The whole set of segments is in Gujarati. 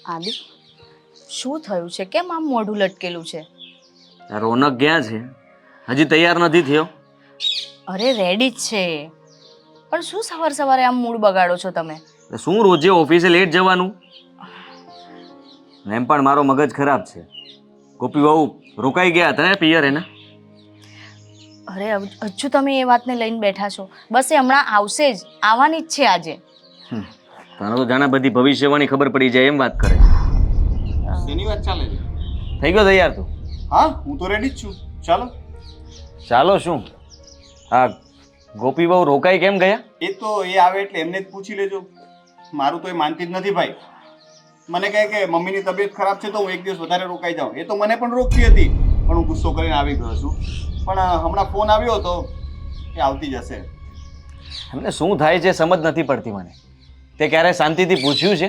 આદિ, શું થયું છે? કેમ આમ મોઢું લટકેલું છે? રોનક ક્યાં છે? હજી તૈયાર નથી થયો. અરે રેડી જ છે, પણ શું સવાર સવારે આમ મૂડ બગાડો છો તમે? શું રોજે ઓફિસે લેટ જવાનું? એમ પણ મારો મગજ ખરાબ છે. ગોપી બહુ રોકાઈ ગયા હતા ને પિયર એના. અરે હજુ તમે એ વાતને લઈને બેઠા છો? બસ એ હમણાં આવશે જ, આવવાની જ છે આજે. તને તો જાણે બધી ભવિષ્યવાણી ખબર પડી જાય એમ વાત કરે. શેની વાત ચાલે છે? થઈ ગયો તૈયાર તું? હા, હું તો રેડી જ છું. ચાલો. ચાલો શું? હા, ગોપી બહુ રોકાઈ કેમ ગયા? એ તો એ આવે એટલે એમને જ પૂછી લેજો. મારું તો એ માનતી જ નથી ભાઈ. મને કહે કે મમ્મીની તબિયત ખરાબ છે તો હું એક દિવસ વધારે રોકાઈ જાઉં. એ તો મને પણ રોકતી હતી, પણ હું ગુસ્સો કરીને આવી ગયો છું. પણ હમણાં ફોન આવ્યો તો એ આવતી જશે. એમને શું થાય છે સમજ નથી પડતી મને. તે ક્યારે શાંતિથી પૂછ્યું છે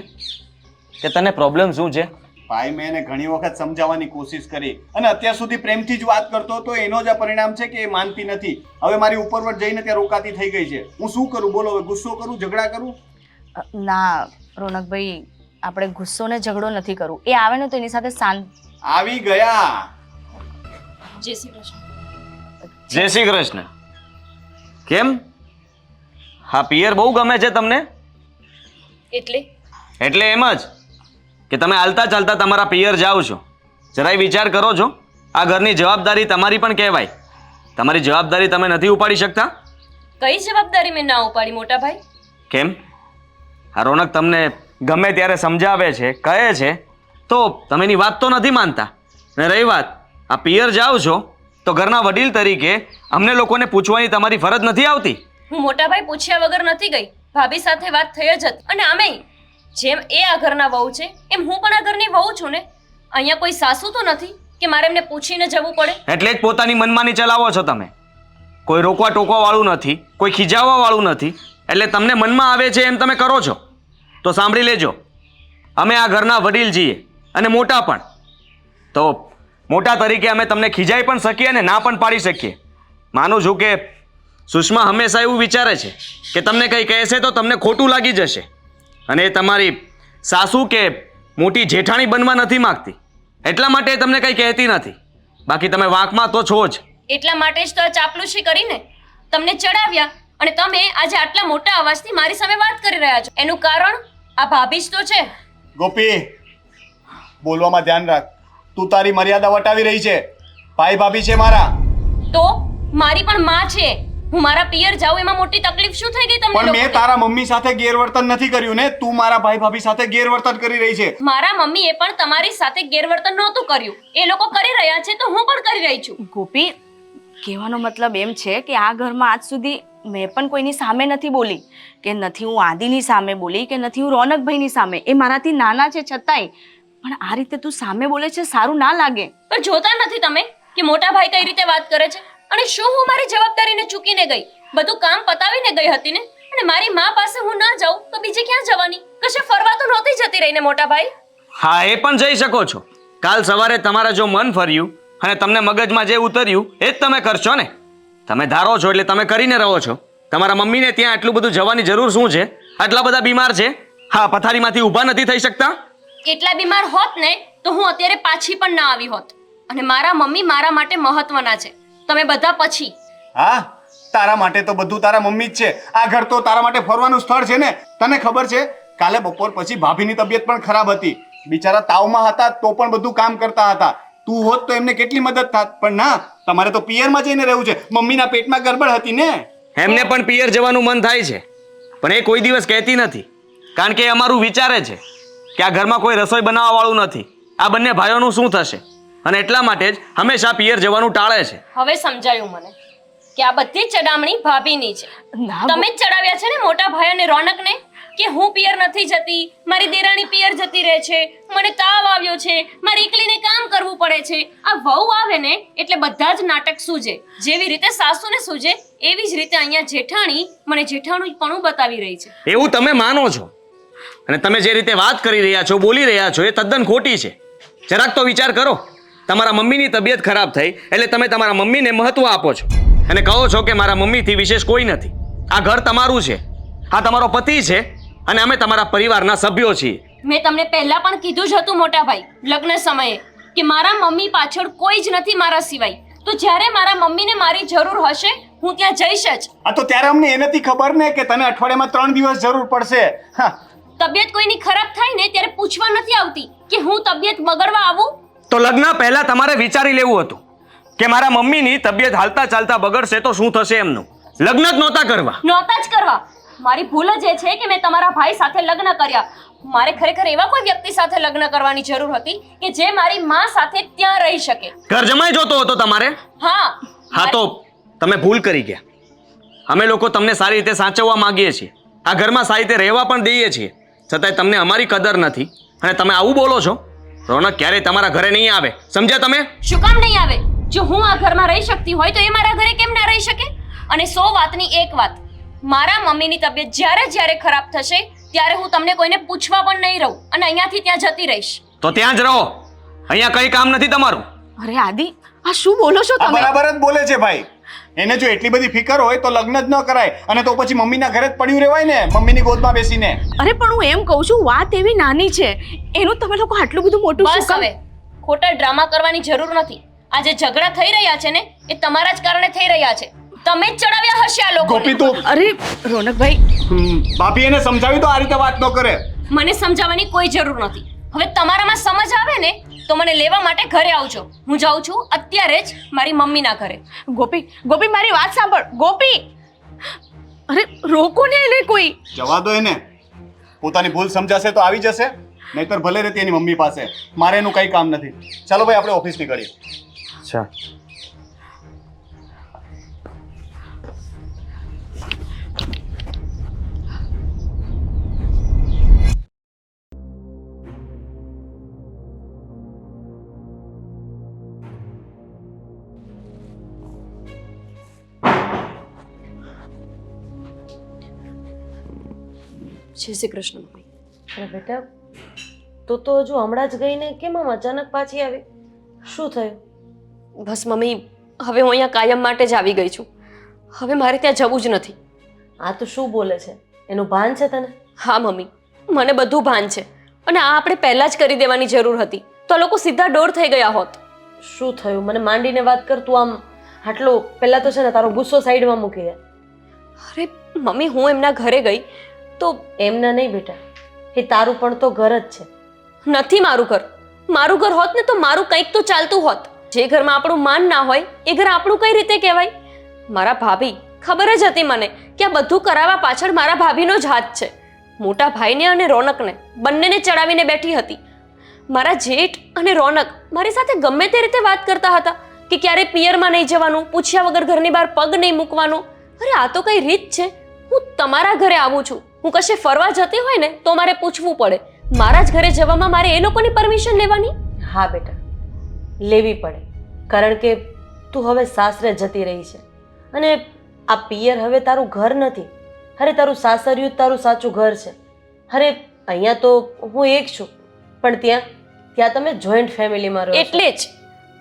કે તને પ્રોબ્લેમ શું છે? ભાઈ, મેં એને ઘણી વખત સમજાવવાની કોશિશ કરી અને અત્યાર સુધી પ્રેમથી જ વાત કરતો હતો. એનો જ આ પરિણામ છે કે એ માનતી નથી. હવે મારી ઉપરવટ જઈને ત્યાં રોકાતી થઈ ગઈ છે. હું શું કરું બોલો? હવે ગુસ્સો કરું, ઝઘડા કરું? ના રોનકભાઈ, આપણે ગુસ્સો ને ઝઘડો નથી કરવું. એ આવે ને તો એની સાથે શાંત. આવી ગયા. જય શ્રી કૃષ્ણ. જય શ્રી કૃષ્ણ. કેમ? હા, પિયર બહુ ગમે છે તમને? એટલે એમ જ કે તમે હાલતા ચાલતા તમારા પિયર જાઓ છો. જરાય વિચાર કરો છો? આ ઘરની જવાબદારી તમારી પણ કહેવાય. તમારી જવાબદારી તમે નથી ઉપાડી શકતા? કઈ જવાબદારી મેં ના ઉપાડી મોટા ભાઈ? કેમ? આ રોનક તમને ગમે ત્યારે સમજાવે છે, કહે છે, તો તમે એની વાત તો નથી માનતા. ને રહી વાત આ પિયર જાઓ છો તો ઘરના વડીલ તરીકે અમને લોકોને પૂછવાની તમારી ફરજ નથી આવતી? હું મોટા ભાઈ પૂછ્યા વગર નથી ગઈ. ભાભી સાથે વાત થઈ જ હતી. અને આમેય જેમ એ આ ઘરના વહુ છે એમ હું પણ આ ઘરની વહુ છું ને. અહીંયા કોઈ સાસુ તો નથી કે મારે એમને પૂછીને જવું પડે. એટલે જ પોતાની મનમાની ચલાવો છો તમે. કોઈ રોકવા ટોકવા વાળું નથી, કોઈ ખીજાવવા વાળું નથી. એટલે તમને મનમાં આવે છે એમ તમે કરો છો. તો સાંભળી લેજો, અમે આ ઘરના વડીલ છીએ અને મોટા પણ. તો મોટા તરીકે અમે તમને ખીજાઈ પણ શકીએ અને ના પણ પાડી શકીએ. માનું છું કે સુષ્મા હંમેશા એવું વિચારે છે કે તમને કંઈ કહેશે તો તમને ખોટું લાગી જશે, અને એ તમારી સાસુ કે મોટી જેઠાણી બનવા નથી માગતી. એટલા માટે તમને કંઈ કહેતી નથી. બાકી તમે વાંકમાં તો છો જ. એટલા માટે જ તો આ ચાપલુસી કરીને તમને ચડાવ્યા અને તમે આજે આટલા મોટા અવાજથી મારી સામે વાત કરી રહ્યા છો. એનું કારણ આ ભાભી જ તો છે. ગોપી, બોલવામાં ધ્યાન રાખ. તું તારી મર્યાદા વટાવી રહી છે. ભાઈ ભાભી છે મારા. તો મારી પણ માં છે. હું મારા પિયર જાઉં એમાં મોટી તકલીફ શું થઈ ગઈ તમને પણ મેં લોકોને? તારા મમ્મી સાથે ગેરવર્તન નથી કર્યું ને. તું મારા ભાઈ ભાભી સાથે ગેરવર્તન કરી રહી છે. મારા મમ્મીએ પણ તમારી સાથે ગેરવર્તન નહોતું કર્યું. એ લોકો કરી રહ્યા છે તો હું પણ કરી રહી છું. ગોપી, કહેવાનો મતલબ એમ છે કે આ ઘરમાં આજ સુધી મેં પણ કોઈની સામે નથી બોલી, કે નથી હું આદિની સામે બોલી, કે નથી હું રોનકભાઈની સામે. એ મારાથી નાના છે છતાંય પણ આ રીતે તું સામે બોલે છે, સારું ના લાગે. પણ જોતા નથી તમે કે મોટા ભાઈ કઈ રીતે વાત કરે છે? અને શું હું મારી જવાબદારીને ચૂકીને ગઈ? બધું કામ પતાવીને ગઈ હતી ને. અને મારી માં પાસે હું ના જાઉં તો બીજે ક્યાં જવાની? કશે ફરવા તો નહોતી જતી રહીને મોટા ભાઈ. હા, એ પણ જઈ શકો છો. કાલ સવારે તમારા જો મન ફર્યું અને તમને મગજમાં જે ઉતર્યું એ જ તમે કરશો ને. તમે ધારો છો એટલે તમે કરીને રહો છો. તમારા મમ્મીને ત્યાં આટલું બધું જવાની જરૂર શું છે? આટલા બધા બીમાર છે. હા, પથારીમાંથી ઊભા નથી થઈ શકતા. એટલા બીમાર હોત ને તો હું અત્યારે પાછી પણ ના આવી હોત. અને મારા મમ્મી મારા માટે મહત્વના છે. તમે બધા પછી. હા, તારા માટે તો બધું તારા મમ્મી જ છે. આ ઘર તો તારા માટે ફરવાનું સ્થળ છે ને. તને ખબર છે કાલે બપોર પછી ભાભીની તબિયત પણ ખરાબ હતી. બિચારા તાવમાં હતા તો પણ બધું કામ કરતા હતા. તું હોત તો એમને કેટલી મદદ થાત. પણ ના, તમારે તો પિયરમાં જઈને રહેવું છે. મમ્મીના પેટમાં ગડબડ હતી ને. એમને પણ પિયર જવાનું મન થાય છે, પણ એ કોઈ દિવસ કહેતી નથી. કારણ કે એ અમારું વિચારે છે કે આ ઘરમાં કોઈ રસોઈ બનાવવા વાળું નથી. આ બંને ભાઈઓનું શું થશે? અને એટલા માટે જ હંમેશા પિયર જવાનું ટાળે છે. હવે સમજાયું મને કે આ બધી ચડામણી ભાભીની છે. ના તમે જ ચડાવ્યા છે ને મોટા ભાઈ અને રોનકને કે હું પિયર નથી જતી, મારી દેરાણી પિયર જતી રહે છે, મને તાવ આવ્યો છે, મારે એકલીને કામ કરવું પડે છે. આ વહુ આવે ને એટલે બધા જ નાટક સૂજે. જેવી રીતે સાસુને સૂજે એવી જ રીતે અહીંયા જેઠાણી મને જેઠાણીપણું બતાવી રહી છે. એવું તમે માનો છો, અને તમે જે રીતે વાત કરી રહ્યા છો, બોલી રહ્યા છો, એ તદ્દન ખોટી છે. જરાક તો વિચાર કરો. તમારા મમ્મીની તબિયત ખરાબ થઈ એટલે તમે તમારા મમ્મીને મહત્વ આપો છો અને કહો છો કે મારા મમ્મીથી વિશેષ કોઈ નથી. આ ઘર તમારું છે, આ તમારો પતિ છે અને અમે તમારા પરિવારના સભ્યો છીએ. મેં તમને પહેલા પણ કીધું જ હતું મોટા ભાઈ લગ્ન સમયે કે મારા મમ્મી પાછળ કોઈ જ નથી મારા સિવાય. તો જ્યારે મારા મમ્મીને મારી જરૂર હશે હું ત્યાં જઈશ જ. આ તો ત્યારે અમને એ નથી ખબર ને કે તને અઠવાડિયામાં 3 દિવસ જરૂર પડશે. હા, તબિયત કોઈની ખરાબ થાય ને ત્યારે પૂછવા નથી આવતી કે હું તબિયત બગડવા આવું. તો લગ્ન પહેલા તમારે વિચારી લેવું હતું કે મારા મમ્મીની તબિયત હાલતા ચાલતા બગડશે તો શું થશે એમનું. લગ્ન જ નહોતા કરવા. નહોતા જ કરવા. મારી ભૂલ જ એ છે કે મેં તમારા ભાઈ સાથે લગ્ન કર્યા. મારે ખરેખર એવા કોઈ વ્યક્તિ સાથે લગ્ન કરવાની જરૂર હતી કે જે મારી માં સાથે ત્યાં રહી શકે. ઘર જમાઈ જોતો હતો તમારે. હા તો તમે ભૂલ કરી ગયા. અમે લોકો તમને સારી રીતે સાચવવા માંગીએ છીએ, આ ઘરમાં સારી રીતે રહેવા પણ દઈએ છીએ, છતાંય તમને અમારી કદર નથી અને તમે આવું બોલો છો. રોનક ક્યારેય તમારા ઘરે નહીં આવે, સમજ્યા તમે? શું કામ નહીં આવે? જો હું આ ઘરમાં રહી શકતી હોય તો એ મારા ઘરે કેમ ના રહી શકે? અને 100 વાતની એક વાત, મારા મમ્મીની તબિયત જ્યારે ખરાબ થશે ત્યારે હું તમને કોઈને પૂછવા પણ નહીં રહું અને અહીંયાથી ત્યાં જતી રહીશ. તો ત્યાં જ રહો, અહીંયા કંઈ કામ નથી તમારું. અરે આદિ, આ શું બોલો છો આ તમે? બરાબર જ બોલે છે ભાઈ. એને જો એટલી બધી ફિકર હોય તો લગ્ન જ ન કરાય અને તો પછી મમ્મીના ઘરે જ પડ્યું રહેવાય ને, મમ્મીની ગોદમાં બેસીને. અરે પણ હું એમ કહું છું, વાત એવી નાની છે, એનું તમે લોકો આટલું બધું મોટું શું બસ કામ? હવે ખોટા ડ્રામા કરવાની જરૂર નથી. આ જે ઝઘડા થઈ રહ્યા છે ને એ તમારા જ કારણે થઈ રહ્યા છે. તમે જ ચડાવ્યા હશે આ લોકોને. ગોપી તું અરે રોનકભાઈ, ભાભી એને સમજાવી તો આ રીતે વાત ન કરે. મને સમજાવવાની કોઈ જરૂર નથી. હવે તમારામાં સમજ આવે ને તો મને લેવા માટે ઘરે આવજો. હું જાઉં છું અત્યારે જ મારી મમ્મીના ઘરે. ગોપી મારી વાત સાંભળ. ગોપી, અરે રોકો ને એને કોઈ. જવા દો એને. પોતાની ભૂલ સમજાશે તો આવી જશે, નહીતર ભલે રહેતી એની મમ્મી પાસે. મારે એનું કંઈ કામ નથી. ચાલો ભાઈ, આપણે ઓફિસ નીકળીએ. અચ્છા, જય શ્રી કૃષ્ણ મમ્મી. અરે બેટા, તું તો હજુ હમણાં જ ગઈ ને કેમ આમ અચાનક પાછી આવી? શું થયું? બસ મમ્મી, હવે હું અહીંયા કાયમ માટે જ આવી ગઈ છું. હવે મારે ત્યાં જવું જ નથી. આ તો શું બોલે છે? એનું ભાન છે તને? હા મમ્મી, મને બધું ભાન છે અને આ આપણે પહેલા જ કરી દેવાની જરૂર હતી તો આ લોકો સીધા ડોર થઈ ગયા હોત. શું થયું? મને માંડીને વાત કર. તું આમ આટલો પહેલા તો છે ને તારો ગુસ્સો સાઈડમાં મૂકી દે. અરે મમ્મી, હું એમના ઘરે ગઈ તો એમના નહીં બેટા, એ તારું પણ તો ઘર જ છે. નથી મારું ઘર. મારું ઘર હોત ને તો મારું કંઈક તો ચાલતું હોત. જે ઘરમાં આપણું માન ના હોય એ ઘર આપણું કઈ રીતે કહેવાય? મારા ભાભી, ખબર જ હતી મને કે આ બધું કરાવવા પાછળ મારા ભાભીનો જ હાથ છે. મોટા ભાઈને અને રોનકને બંનેને ચડાવીને બેઠી હતી. મારા જેઠ અને રોનક મારી સાથે ગમે તે રીતે વાત કરતા હતા કે ક્યારે પિયરમાં નહીં જવાનું, પૂછ્યા વગર ઘરની બહાર પગ નહીં મૂકવાનો. અરે આ તો કઈ રીત છે? હું તમારા ઘરે આવું છું, હું કશે ફરવા જતી હોય ને તો મારે પૂછવું પડે. મારા જ ઘરે જવામાં મારે એ લોકોની પરમિશન લેવાની? હા બેટા, લેવી પડે, કારણ કે તું હવે સાસરે જતી રહી છે અને આ પિયર હવે તારું ઘર નથી. અરે તારું સાસરિયું જ તારું સાચું ઘર છે. અરે અહીંયા તો હું એક છું, પણ ત્યાં તમે જોઈન્ટ ફેમિલીમાં રહો છો. એટલે જ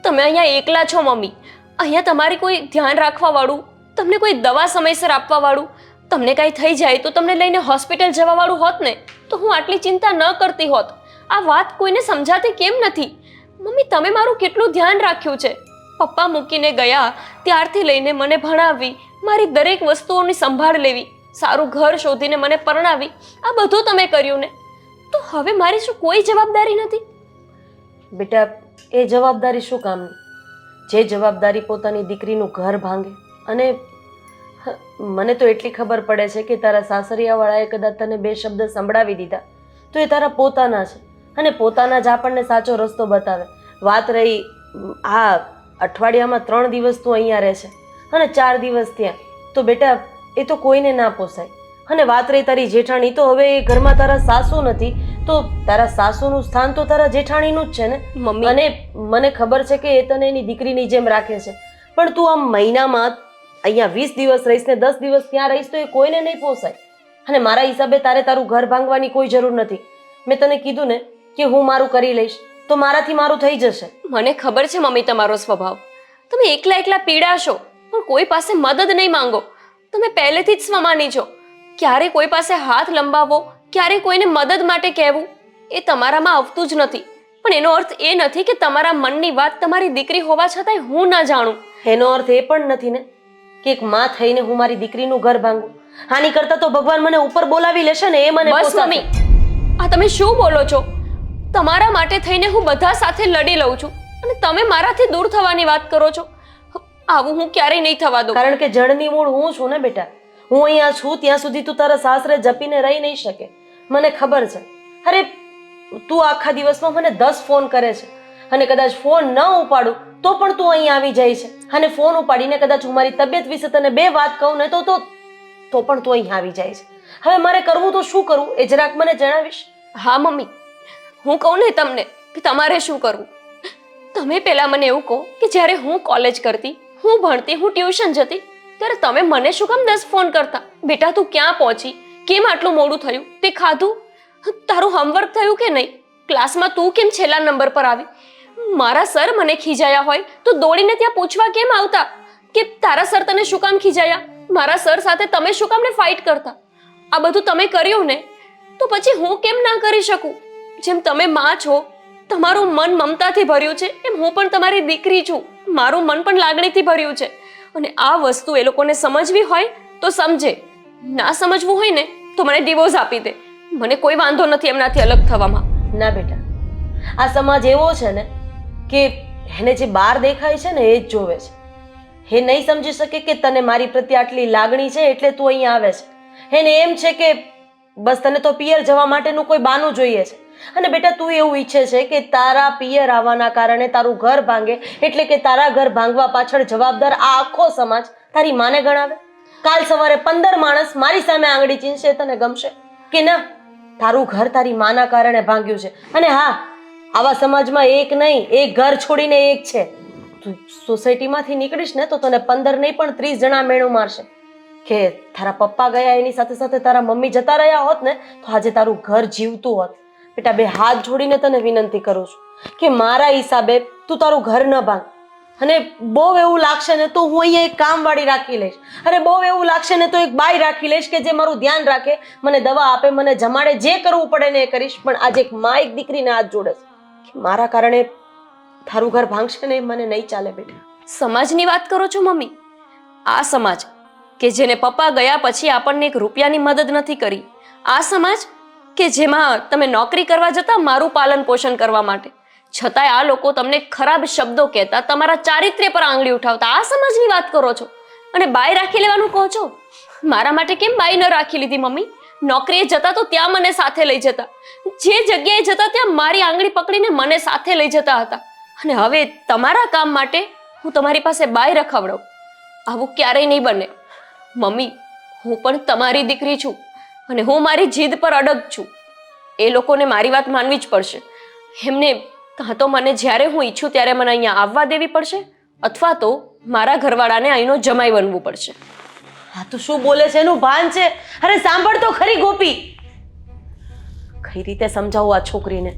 તમે અહીંયા એકલા છો મમ્મી. અહીંયા તમારી કોઈ ધ્યાન રાખવા વાળું, તમને કોઈ દવા સમયસર આપવા વાળું, તમને કાંઈ થઈ જાય તો તમને લઈને હોસ્પિટલ જવા વાળું હોત ને તો હું આટલી ચિંતા ન કરતી હોત. આ વાત કોઈને સમજાતી કેમ નથી? મમ્મી, તમે મારું કેટલું ધ્યાન રાખ્યું છે. પપ્પા મૂકીને ગયા ત્યારથી લઈને મને ભણાવી, મારી દરેક વસ્તુઓની સંભાળ લેવી, સારું ઘર શોધીને મને પરણાવી, આ બધું તમે કર્યું ને તો હવે મારી શું કોઈ જવાબદારી નથી? બેટા, એ જવાબદારી શું કામની? જે જવાબદારી પોતાની દીકરીનું ઘર ભાંગે. અને મને તો એટલી ખબર પડે છે કે તારા સાસરિયાવાળાએ કદાચ તને 2 શબ્દ સંભળાવી દીધા તો એ તારા પોતાના છે અને પોતાના જ આપણને સાચો રસ્તો બતાવે. વાત રહી આ અઠવાડિયામાં 3 દિવસ તું અહીંયા રહે છે અને 4 દિવસ ત્યાં, તો બેટા એ તો કોઈને ના પોસાય. અને વાત રહી તારી જેઠાણી, તો હવે એ ઘરમાં તારા સાસુ નથી તો તારા સાસુનું સ્થાન તો તારા જેઠાણીનું જ છે ને મમ્મી, અને મને ખબર છે કે એ તને એની દીકરીની જેમ રાખે છે, પણ તું આમ મહિનામાં અહીંયા 20 દિવસ રહીશ ને 10 દિવસ ત્યાં રહીશ તો એ કોઈને નહીં પોસાય. અને મારા હિસાબે તારું ઘર ભાંગવાની કોઈ જરૂર નથી. મેં તને કીધું ને કે હું મારું કરી લઈશ તો મારાથી મારું થઈ જશે. મને ખબર છે મમ્મી તમારો સ્વભાવ. તમે એકલા એકલા પીડાશો પણ કોઈ પાસે મદદ નહીં માંગો. તમે પહેલેથી જ સ્વમાની છો. ક્યારે કોઈ પાસે હાથ લંબાવો, ક્યારે કોઈને મદદ માટે કહેવું, એ તમારામાં આવતું જ નથી. પણ એનો અર્થ એ નથી કે તમારા મનની વાત તમારી દીકરી હોવા છતાંય હું ના જાણું. એનો અર્થ એ પણ નથી ને કે એક માં થઈને હું મારી દીકરીનું ઘર ભાંગું. આની કરતા તો ભગવાન મને ઉપર બોલાવી લેશે ને, એ મને બસ પોસાશે. મમ્મી, આ તમે શું બોલો છો? તમારા માટે થઈને હું બધા સાથે લડી લઉં છું અને તમે મારાથી દૂર થવાની વાત કરો છો. આવું હું ક્યારેય નહીં થવા દઉં. કારણ કે જળની મૂળ હું છું ને બેટા. હું અહીંયા છું ત્યાં સુધી તું તારા સાસરે જપીને રહી નહીં શકે, મને ખબર છે. અરે તું આખા દિવસમાં મને 10 ફોન કરે છે અને કદાચ ફોન ન ઉપાડું તો પણ તું અહીં આવી જાય છે, અને ફોન ઉપાડીને કદાચ હું મારી તબિયત વિશે તને 2 વાત કહું ને તો પણ તું અહીં આવી જાય છે. હવે મારે કરવું તો શું કરવું એ જરાક મને જણાવીશ? હા મમ્મી, હું કહું ને તમને કે તમારે શું કરવું. તમે પહેલા મને એવું કહો કે જ્યારે હું કોલેજ કરતી, હું ભણતી, હું ટ્યુશન જતી, ત્યારે તમે મને શું કામ 10 ફોન કરતા? બેટા તું ક્યાં પહોંચી? કેમ આટલું મોડું થયું? તે ખાધું? તારું હોમવર્ક થયું કે નહીં? ક્લાસમાં તું કેમ છેલ્લા નંબર પર આવી? મારા સર મને ખીજાયા હોય તો દોડીને ત્યાં પૂછવા કેમ આવતા કે તારા સર તને શું કામ ખીજાયા? મારા સર સાથે તમે શું કામ ને ફાઇટ કરતા? આ બધું તમે કર્યું ને, તો પછી હું કેમ ના કરી શકું? જેમ તમે માં છો, તમારું મન મમતાથી ભર્યું છે, એમ હું પણ તમારી દીકરી છું. મારું મન પણ લાગણીથી ભર્યું છે. અને આ વસ્તુ એ લોકોને સમજવી હોય તો સમજે, ના સમજવું હોય ને તો મને ડિવોર્સ આપી દે. મને કોઈ વાંધો નથી એમનાથી અલગ થવામાં. ના બેટા, આ સમાજ એવો છે ને કે એને જે બહાર દેખાય છે ને એ જ જોવે છે. એ નહીં સમજી શકે કે તને મારી પ્રત્યે આટલી લાગણી છે એટલે તું અહીં આવે છે. એને એમ છે કે બસ તને તો પિયર જવા માટેનું કોઈ બહાનું જોઈએ છે. અને બેટા તું એવું ઈચ્છે છે કે તારા પિયર આવવાના કારણે તારું ઘર ભાંગે, એટલે કે તારા ઘર ભાંગવા પાછળ જવાબદાર આ આખો સમાજ તારી માને ગણાવે? કાલ સવારે 15 માણસ મારી સામે આંગળી ચીંધશે, તને ગમશે કે ના? તારું ઘર તારી માના કારણે ભાંગ્યું છે. અને હા, આવા સમાજમાં એક નહીં, એક ઘર છોડીને એક છે. તું સોસાયટીમાંથી નીકળીશ ને તો તને 15 નહીં પણ 30 જણા મેણું મારશે કે તારા પપ્પા ગયા એની સાથે સાથે તારા મમ્મી જતા રહ્યા હોત ને તો આજે તારું ઘર જીવતું હોત. બેટા 2 હાથ જોડીને તને વિનંતી કરું છું કે મારા હિસાબે તું તારું ઘર ન ભાંગ. અને બહુ એવું લાગશે ને તો હું અહીંયા એક કામવાળી રાખી લઈશ. અરે બહુ એવું લાગશે ને તો એક બાઈ રાખી લઈશ કે જે મારું ધ્યાન રાખે, મને દવા આપે, મને જમાડે, જે કરવું પડે ને એ કરીશ. પણ આજે એક મા એક દીકરીને હાથ જોડે છે કે મારા કારણે તારું ઘર ભાંગશે ને, મને નહીં ચાલે બેટા. સમાજની વાત કરો છો મમ્મી? આ સમાજ કે જેને પપ્પા ગયા પછી આપણને 1 રૂપિયાની મદદ નથી કરી, આ સમાજ કે જેમાં તમે નોકરી કરવા જતા મારું પાલન પોષણ કરવા માટે, છતાંય આ લોકો તમને ખરાબ શબ્દો કહેતા, તમારા ચારિત્ર્ય પર આંગળી ઉઠાવતા, આ સમાજની વાત કરો છો? અને બાઈ રાખી લેવાનું કહો છો? મારા માટે કેમ બાઈ ન રાખી લીધી મમ્મી? નોકરીએ જતા તો ત્યાં મને સાથે લઈ જતા, જે જગ્યાએ જતા ત્યાં મારી આંગળી પકડીને મને સાથે લઈ જતા હતા. અને હવે તમારા કામ માટે હું તમારી પાસે બાઈ રખાવડું? આવું ક્યારેય નહીં બને મમ્મી. હું પણ તમારી દીકરી છું અને હું મારી જીદ પર અડગ છું. એ લોકોને મારી વાત માનવી જ પડશે. એમને કાં તો મને જ્યારે હું ઈચ્છું ત્યારે મને અહીંયા આવવા દેવી પડશે, અથવા તો મારા ઘરવાળાને અહીંનો જમાઈ બનવું પડશે. હા તો શું બોલે છે એનું ભાન છે? અરે સાંભળ તો ખરી ગોપી, કઈ રીતે સમજાવું આ છોકરીને?